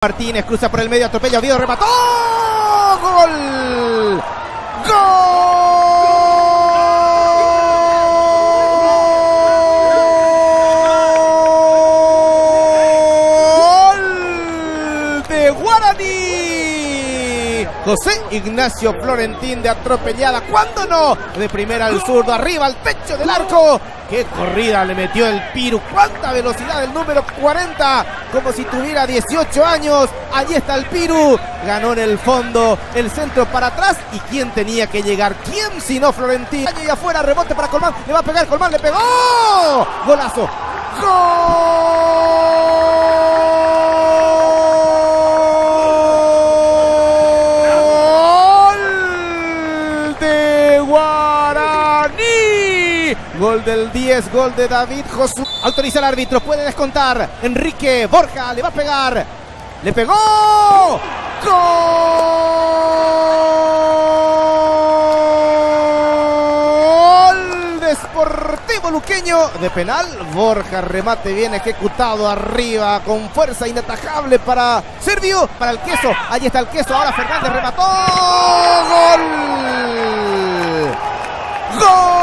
Martínez cruza por el medio, atropella a Oviedo, remató. ¡Gol! ¡Gol de Guaraní! José Ignacio Florentín de atropellada, ¿cuándo no? De primera al zurdo, arriba al techo del arco. ¡Qué corrida le metió el Piru! ¡Cuánta velocidad el número 40! Como si tuviera 18 años. Allí está el Piru. Ganó en el fondo. El centro para atrás. ¿Y quién tenía que llegar? ¿Quién si no Florentín? Y afuera, rebote para Colmán. Le va a pegar Colmán. Le pegó. ¡Golazo! ¡Gol de Guaraní! Gol del 10, gol de David Josué. Autoriza el árbitro, puede descontar. Enrique Borja le va a pegar. Le pegó. Gol de Sportivo Luqueño. De penal, Borja, remate bien ejecutado arriba con fuerza inatajable para Servio, para el Queso. Allí está el Queso, ahora Fernández remató. Gol. Gol.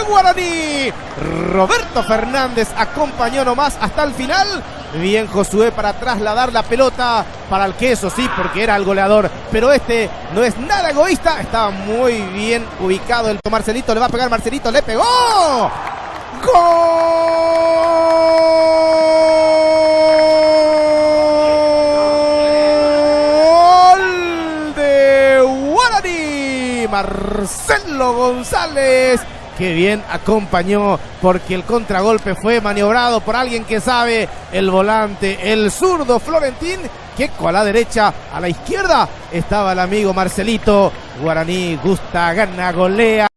Guaraní. Roberto Fernández acompañó nomás hasta el final. Bien Josué para trasladar la pelota para el Queso, sí, porque era el goleador. Pero este no es nada egoísta. Estaba muy bien ubicado el Marcelito. Le va a pegar Marcelito. Le pegó. Gol de Guaraní. Marcelo González. Que bien acompañó, porque el contragolpe fue maniobrado por alguien que sabe, el volante, el zurdo Florentín. Queco a la derecha, a la izquierda estaba el amigo Marcelito. Guaraní gusta, gana, golea.